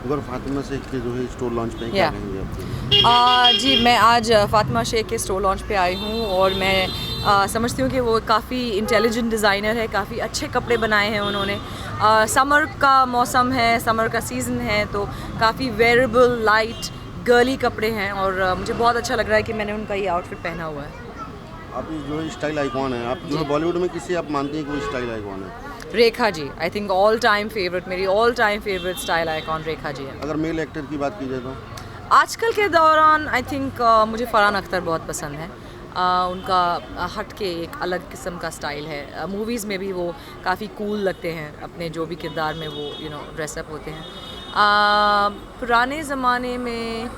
अगर फातिमा शेख के जो है स्टोर लॉन्च पे क्या कहेंगे आप? जी मैं आज फातिमा शेख के स्टोर लॉन्च पे आई हूँ और मैं समझती हूँ कि वो काफ़ी इंटेलिजेंट डिज़ाइनर है, काफ़ी अच्छे कपड़े बनाए हैं उन्होंने। समर का मौसम है, समर का सीज़न है, तो काफ़ी वेयरेबल लाइट गर्ली कपड़े हैं और मुझे बहुत अच्छा लग रहा है कि मैंने उनका ये आउटफिट पहना हुआ है। आप जो है स्टाइल आइकॉन है, आप जो है बॉलीवुड में किसी आप मानती हैं कि वो स्टाइल आइकॉन है? Rekha ji, I think all time favourite, मेरी all time favourite style icon Rekha ji है। अगर मेल एक्टर की बात की जाए तो आजकल के दौरान आई थिंक मुझे फरहान अख्तर बहुत पसंद है। उनका हट के एक अलग किस्म का स्टाइल है। मूवीज़ में भी वो काफ़ी कूल लगते हैं, अपने जो भी किरदार में वो ड्रेसअप होते हैं। पुराने ज़माने में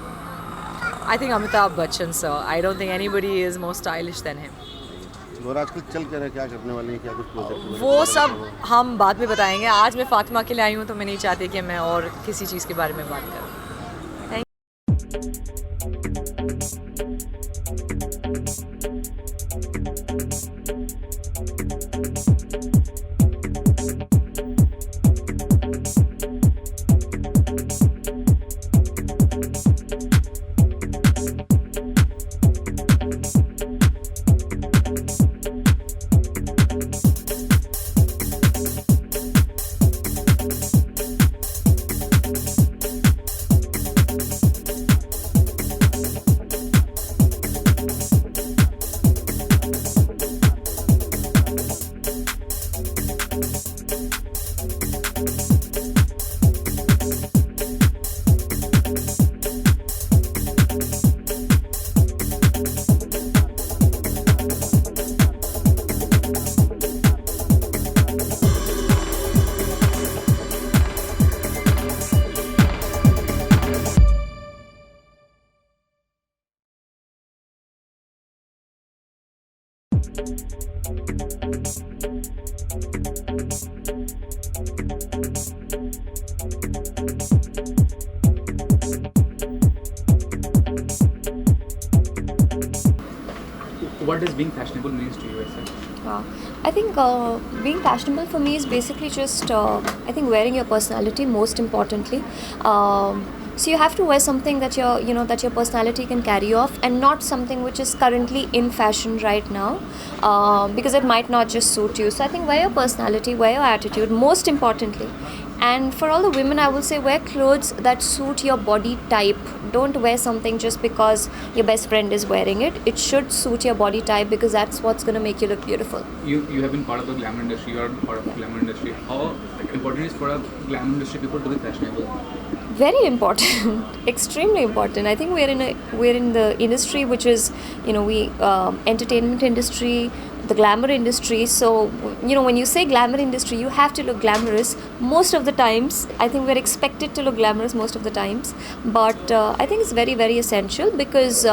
I think Amitabh Bachchan sir, I don't think anybody is more stylish than him. और आजकल चल क्या रहा है, क्या करने वाले हैं, क्या कुछ प्रोजेक्ट? वो सब हम बाद में बताएंगे। आज मैं फातिमा के लिए आई हूँ तो मैं नहीं चाहती कि मैं और किसी चीज़ के बारे में बात करूँ। What does being fashionable means to you, Aisa? I think being fashionable for me is basically just I think wearing your personality most importantly. So you have to wear something that that your personality can carry off, and not something which is currently in fashion right now, because it might not just suit you. So I think wear your personality, wear your attitude most importantly. And for all the women, I will say wear clothes that suit your body type. Don't wear something just because your best friend is wearing it. It should suit your body type, because that's what's going to make you look beautiful. You have been part of the glamour industry. You are part of the glamour industry. How important is for a glamour industry people to be fashionable? Very important, extremely important. I think we're in the industry which is entertainment industry, the glamour industry. So when you say glamour industry, you have to look glamorous most of the times. I think we're expected to look glamorous most of the times, but I think it's very, very essential, because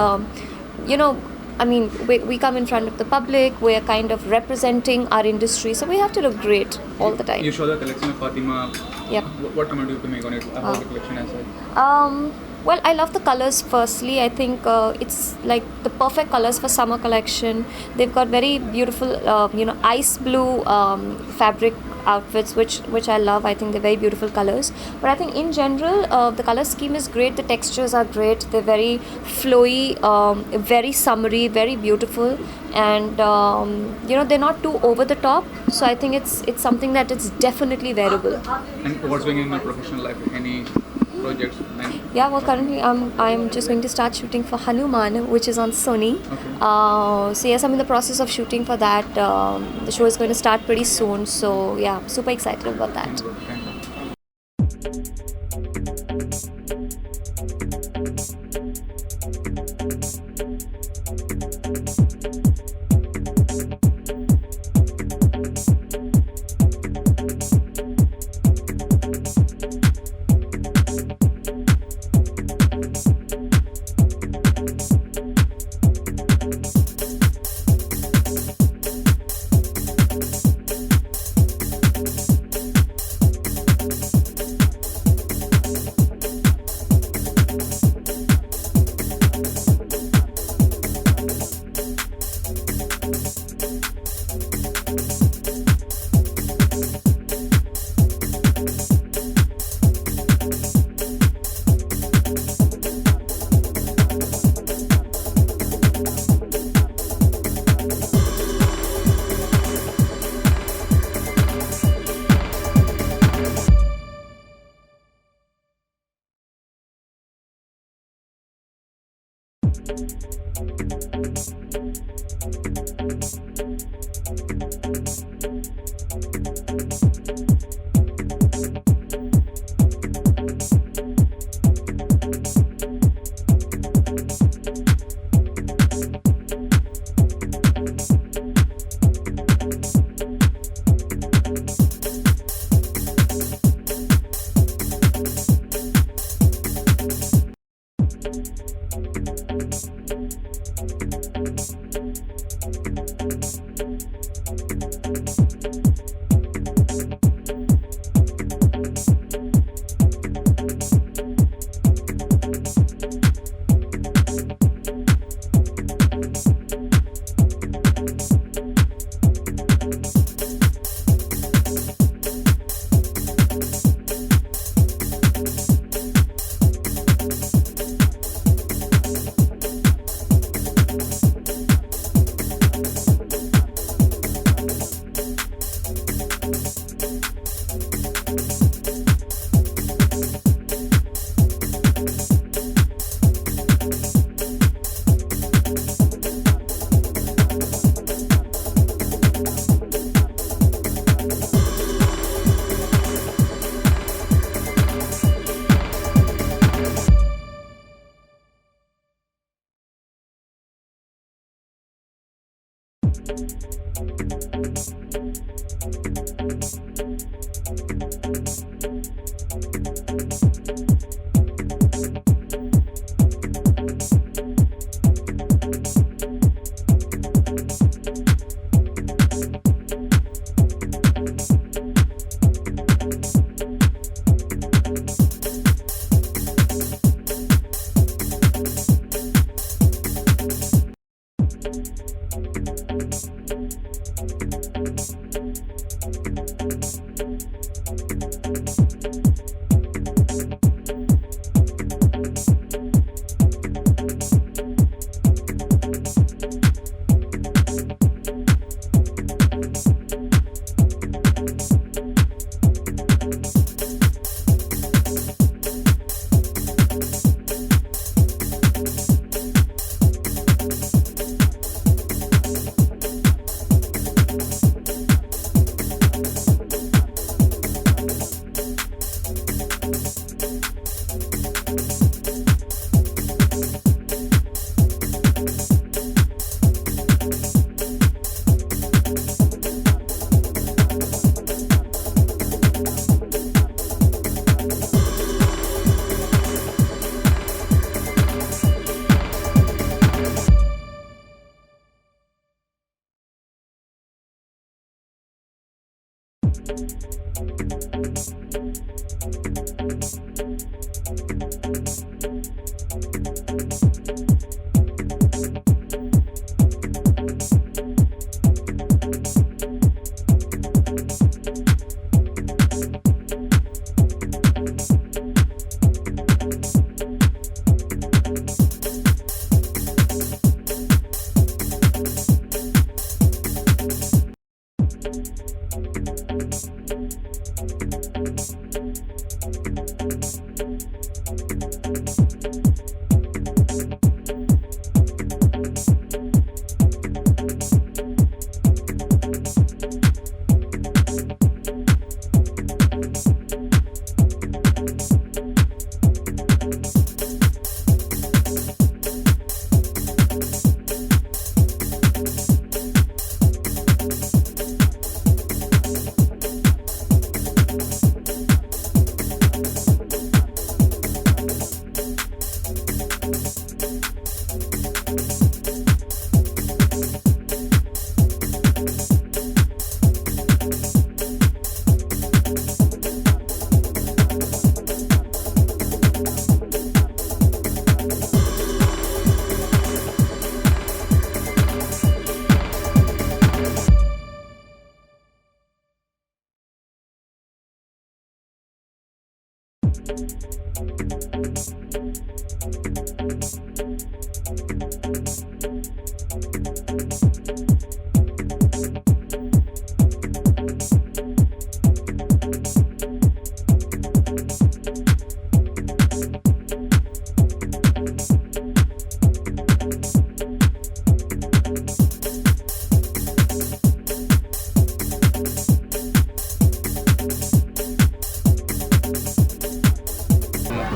we come in front of the public, we're kind of representing our industry, so we have to look great all the time. You show the collection of Fatima. Yep. What comment do you make on it, about the collection as well? Well, I love the colors firstly. I think it's like the perfect colors for summer collection. They've got very beautiful, ice blue fabric outfits, which I love. I think they're very beautiful colors. But I think in general, the color scheme is great. The textures are great. They're very flowy, very summery, very beautiful. And they're not too over the top. So I think it's something that it's definitely wearable. And what's going in your professional life? Any projects? Yeah, well, currently I'm just going to start shooting for Hanuman, which is on Sony. Okay. So yes, I'm in the process of shooting for that. The show is going to start pretty soon. So yeah, super excited about that. Thank you.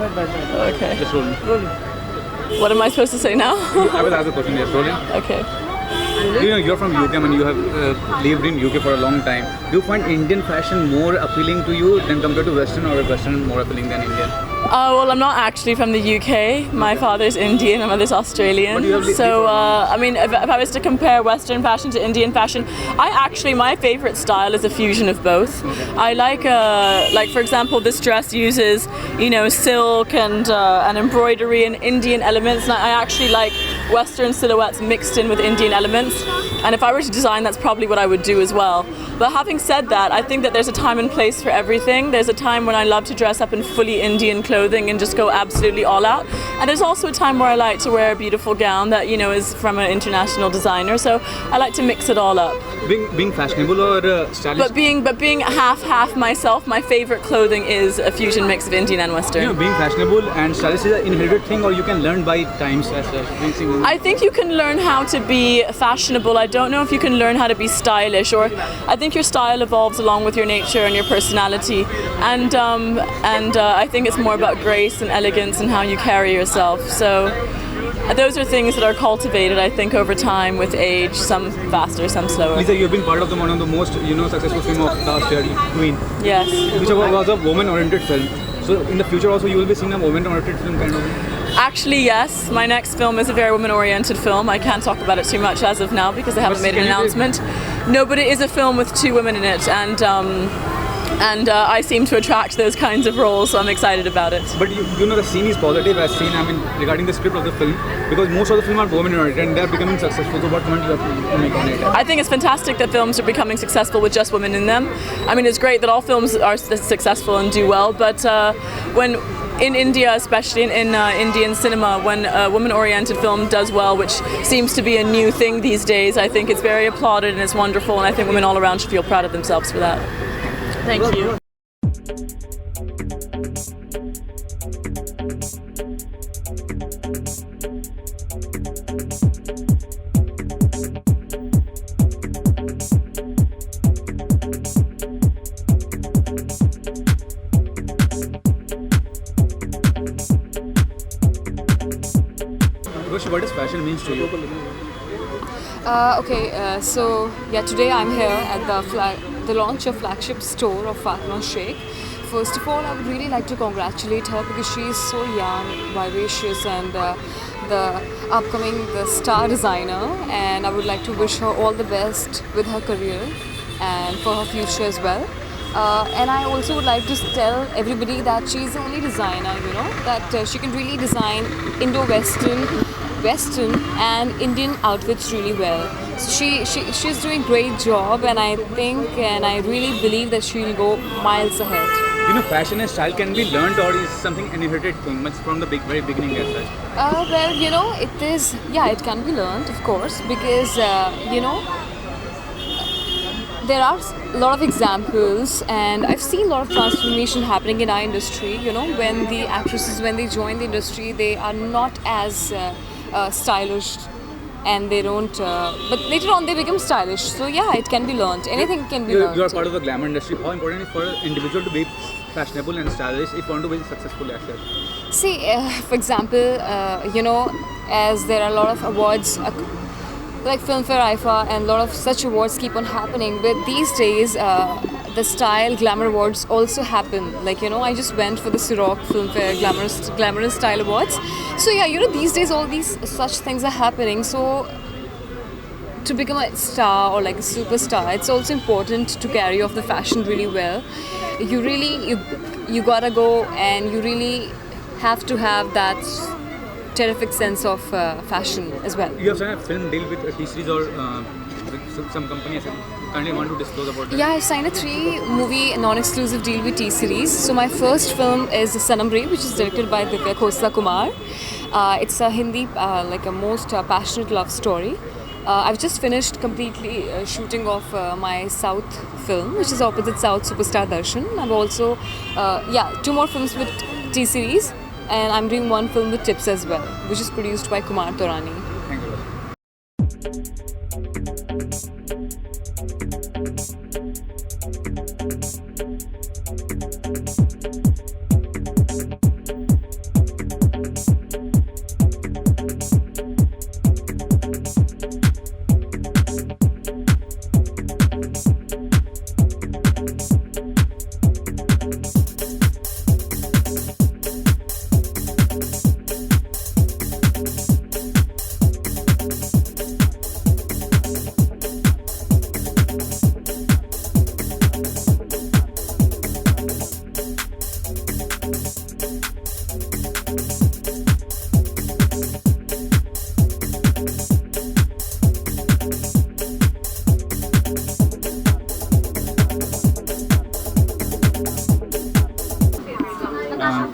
Okay. Just rolling. What am I supposed to say now? I will ask the question. Just rolling. Okay. You know, you're from UK and you have lived in UK for a long time. Do you find Indian fashion more appealing to you than compared to Western, or Western more appealing than Indian? Well, I'm not actually from the UK. My father's Indian, my mother's Australian. But you have So, I mean, if I was to compare Western fashion to Indian fashion, my favorite style is a fusion of both. I like for example, this dress uses, silk and embroidery and Indian elements. And I actually like Western silhouettes mixed in with Indian elements. And if I were to design, that's probably what I would do as well. But having said that, I think that there's a time and place for everything. There's a time when I love to dress up in fully Indian clothing and just go absolutely all out. And there's also a time where I like to wear a beautiful gown that, is from an international designer. So I like to mix it all up. Being fashionable or stylish? But being half myself, my favorite clothing is a fusion mix of Indian and Western. Being fashionable and stylish is an inherited thing, or you can learn by times as such? I think you can learn how to be fashionable. I don't know if you can learn how to be stylish, or I think your style evolves along with your nature and your personality. And I think it's more about grace and elegance and how you carry yourself. So those are things that are cultivated, I think, over time with age, some faster, some slower. Lisa, you've been part of one of the most successful film of last year, Queen. Yes. Which was a woman-oriented film. So in the future also you will be seeing a woman-oriented film kind of? Actually, yes. My next film is a very woman-oriented film. I can't talk about it too much as of now because I haven't made an announcement. No, but it is a film with 2 women in it, and I seem to attract those kinds of roles, so I'm excited about it. But the scene is positive as seen, regarding the script of the film, because most of the film are women-oriented and they're becoming successful. So what comment you have to make on it? I think it's fantastic that films are becoming successful with just women in them. I mean, it's great that all films are successful and do well, but when in India, especially in Indian cinema, when a woman-oriented film does well, which seems to be a new thing these days, I think it's very applauded and it's wonderful, and I think women all around should feel proud of themselves for that. Thank you. What does fashion means to you? So today I'm here at the launch of flagship store of Fatima Sheikh. First of all, I would really like to congratulate her because she is so young, vivacious, and the star designer. And I would like to wish her all the best with her career and for her future as well. And I also would like to tell everybody that she's the only designer, that she can really design Western and Indian outfits really well. So she's doing a great job, and I think and I really believe that she'll go miles ahead. Fashion and style can be learned, or is something an inherited thing from the very beginning as such? It is. Yeah, it can be learned, of course, because there are a lot of examples, and I've seen a lot of transformation happening in our industry. When the actresses, when they join the industry, they are not as stylish, and they don't. But later on, they become stylish. So yeah, it can be learned. Anything can be learned. You are part of the glamour industry. How important is for an individual to be fashionable and stylish if you want to be successful as well? See, for example, as there are a lot of awards. Like Filmfare, IFA, and a lot of such awards keep on happening. But these days, the Style Glamour Awards also happen. I just went for the Ciroc Filmfare Glamorous Style Awards. So yeah, these days all these such things are happening. So to become a star or like a superstar, it's also important to carry off the fashion really well. You gotta go, and you really have to have that terrific sense of fashion as well. You have signed a film deal with T-Series or with some companies. Kindly want to disclose about that? Yeah, I've signed a 3-movie non-exclusive deal with T-Series. So my first film is Sanam Re, which is directed by Divya Khosla Kumar. It's a Hindi, like a most passionate love story. I've just finished completely shooting of my South film, which is Opposite South Superstar Darshan. I've also, 2 more films with T-Series. And I'm doing 1 film with Tips as well, which is produced by Kumar Torani. Thank you.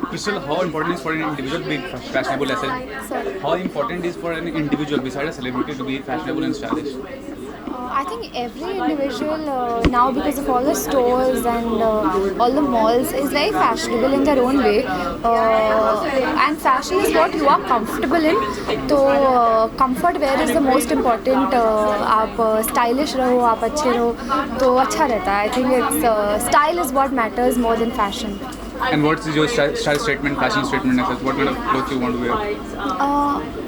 Crystal, how important is for an individual to be fashionable as a? How important is for an individual beside a celebrity to be fashionable and stylish? I think every individual now, because of all the stores and all the malls, is very fashionable in their own way. And fashion is what you are comfortable in. So comfort wear is the most important. आप stylish रहो, आप अच्छे रहो, तो अच्छा रहता है. I think it's style is what matters more than fashion. And what's your style statement, fashion statement? What kind of clothes you want to wear?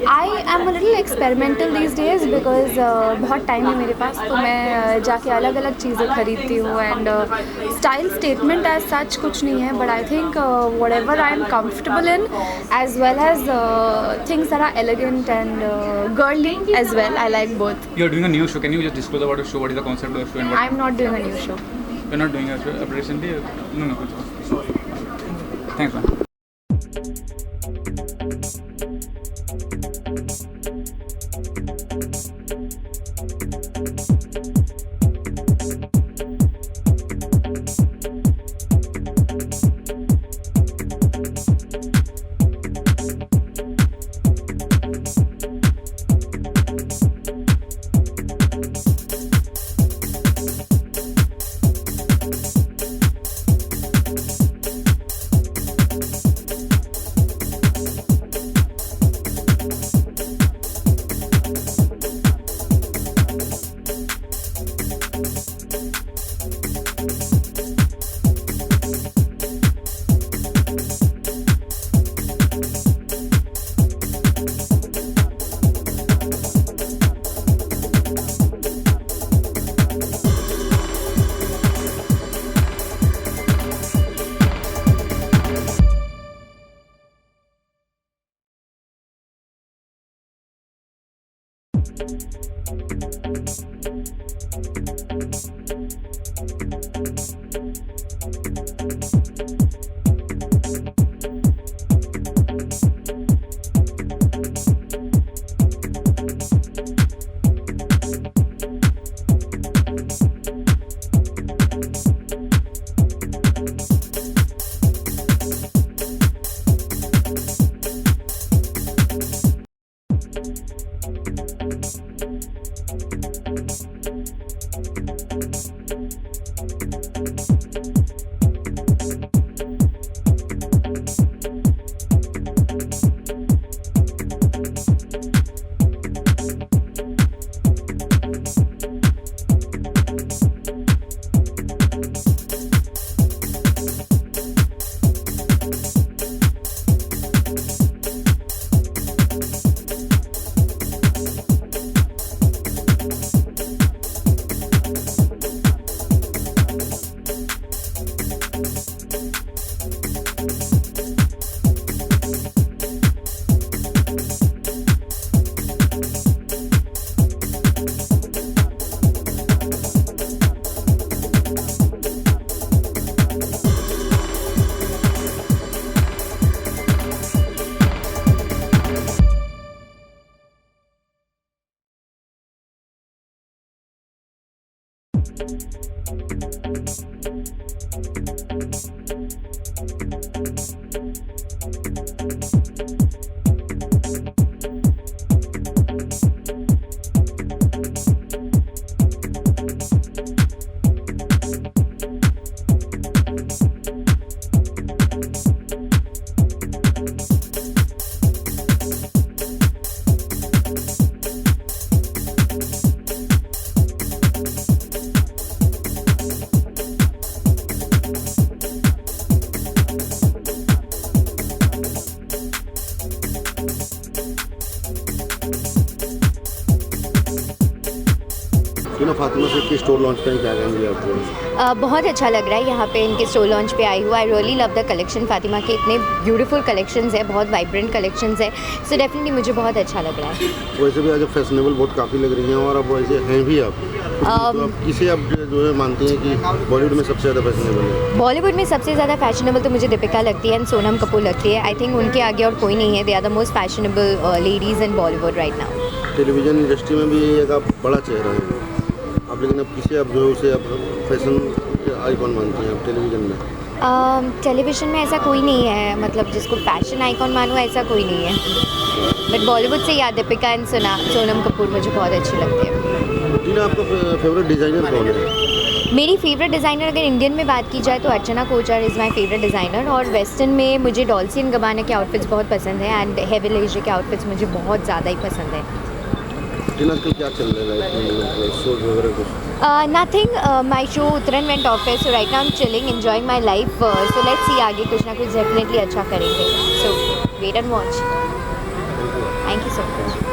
I am a little experimental these days because बहुत time है मेरे पास, तो मैं जाके अलग अलग चीज़ें खरीदती हूँ. And style statement as such कुछ नहीं है, but I think whatever I am comfortable in as well as things that are elegant and girly as well. I like both. You are doing a new show. Can you just disclose about the show? What is the concept of the show? And what? I am not doing a new show. You're not doing a show recently? No. Thanks, man. Sabina Fatima Shaikh के store launch पे क्या कहेंगे आप? बहुत अच्छा लग रहा है यहाँ पे इनके स्टोर लॉन्च पे आई हुआ। I really love the collection. Fatima के इतने ब्यूटीफुल कलेक्शंस है, बहुत वाइब्रेंट कलेक्शंस है, सो डेफिनेटली मुझे बहुत अच्छा लग रहा है। वैसे भी आज फैशनेबल बहुत काफ़ी लग रही हैं और अब वैसे हैं भी आप, तो आप किसे आप जो है मानती हैं कि बॉलीवुड में सबसे ज़्यादा फैशनेबल है? बॉलीवुड में सबसे ज़्यादा फैशनेबल तो मुझे दीपिका लगती है एंड सोनम कपूर लगती है। आई थिंक उनके आगे और कोई नहीं है। They are the most fashionable ladies in Bollywood right now. Television industry में भी एक आप बड़ा चेहरा है आप, लेकिन अब किसे आप जो है उसे आप फैशन आइकॉन मानती हैं आप टेलीविज़न में? टेलीविज़न में ऐसा कोई नहीं है, मतलब जिसको फैशन आइकॉन मानूँ ऐसा कोई नहीं है। बट बॉलीवुड से याद दीपिका एंड सोनम कपूर मुझे बहुत अच्छी लगती है। टीना, आपका फेवरेट डिज़ाइनर कौन है? मेरी फेवरेट डिज़ाइनर अगर इंडियन में बात की जाए तो Archana Kochhar is my favourite designer, और वेस्टर्न में मुझे डॉल्चे एंड गबाना के आउटफिट्स बहुत पसंद है एंड हेवी लेजर के आउटफिट्स मुझे बहुत ज़्यादा ही पसंद है। टीना, आजकल क्या चल रहा है लाइफ में, शोज वगैरह कुछ? Nothing, my show Uttaran went office, so right now I am chilling enjoying my life, so let's see आगे कुछ ना कुछ डेफिनेटली अच्छा करेंगे, so wait and watch. Thank you so much.